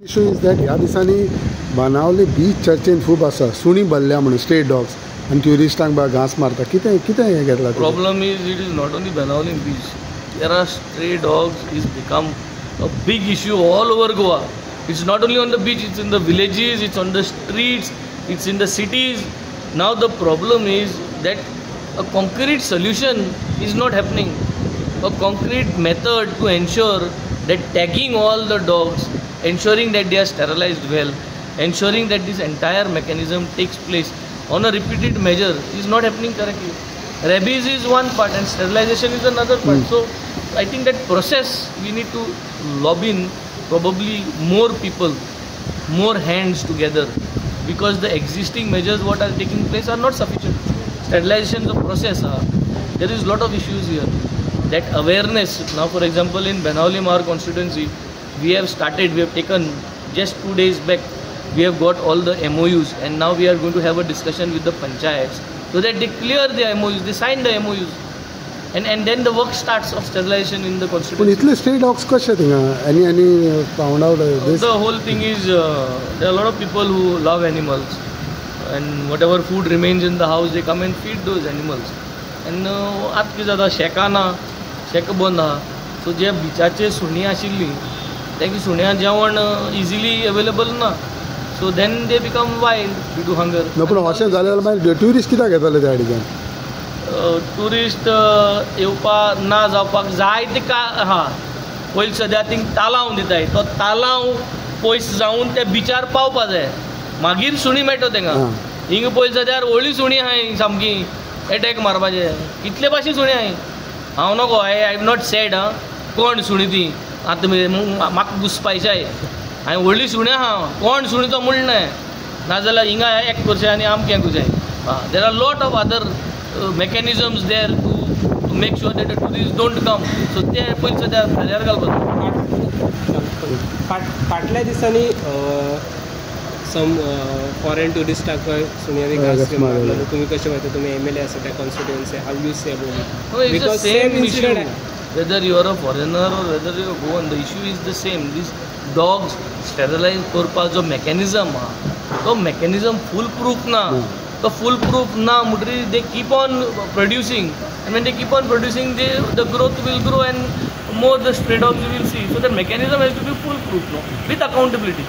Issue is that ह्या दिसांनी बाणावले बीच चर्चेन खूब आसा सुणी भरल्या म्हणून स्ट्रे डॉग्स आनी ट्युरिस्टांक घास मारता कितें कितें हें घेतला problem is it is not only Benaulim beach there are stray dogs is become a big issue all over Goa. It's not only on the beach, it's in the villages, it's on the streets, it's in the cities. Now the problem is that a concrete solution is not happening. A concrete method to ensure that tagging all the dogs, ensuring that they are sterilized well, ensuring that this entire mechanism takes place on a repeated measure is not happening correctly. Rabies is one part and sterilization is another part. So I think that process we need to lobby in probably more people, more hands together, because the existing measures what are taking place are not sufficient. Sterilization is a process. There is a lot of issues here. That awareness, now for example in Banawali our constituency, we have taken just 2 days back, we have got all the MOUs and now we are going to have a discussion with the panchayats so that they clear the MOUs, they sign the MOUs. And then the work starts of sterilization in the constituency. पण इतले stray dogs कशे थिंगा any found out this? The whole thing is there are a lot of people who love animals and whatever food remains in the house they come and feed those animals. And आत कितें जाता shake बंद आहा सो जे बिचाचे सुणी आशिल्ली तें सुण्या जेवण इजिली अवेलेबल ना so then they become wild due to hunger. ना पूण अशें जाल्यार मागीर ट्युरिस्ट कित्याक येताले त्या डिजान ट्युरिस्ट येवपा ना जावपाक जाय ते पयलीं सद्या थिंग तालांव दिताय तो तालांव पयस जावन त्या बिचार पावपा जाय मागीर सुणी मेळटा तेंगा. हिंग पयलीं सद्यार व्हडली सुणी आहाय सामकी एटॅक मारपाचे कितले भाशेन सुणी आहाय हांव नको आय हॅव नॉट सेड कोण सुणी ती आतां म्हाका घुसपायचाय हांवें व्हडली सुणी आहा कोण सुणी तो म्हणलें नाजाल्यार हिंगा एक करचें आनी आमकें जाय. There are lot of other mechanisms there to make sure that the tourists don't come. So ते पयलीं सद्या भायर घालपाक फाटल्या दिसांनी सम फॉरेन टुरिस्टाक सुण्यारी घास मारलो. तुम्ही कशें पळयता तुमी MLA आसा त्या constituency how you say about it? Because same issue whether you are a foreigner or whether you are Goan, the issue is the same. These dogs sterilize करपाक जो mechanism तो mechanism full proof ना. The full proof na mudri they keep on producing and when they keep on producing the growth will grow and more the stray dogs you will see. So the mechanism has to be full proof with accountability.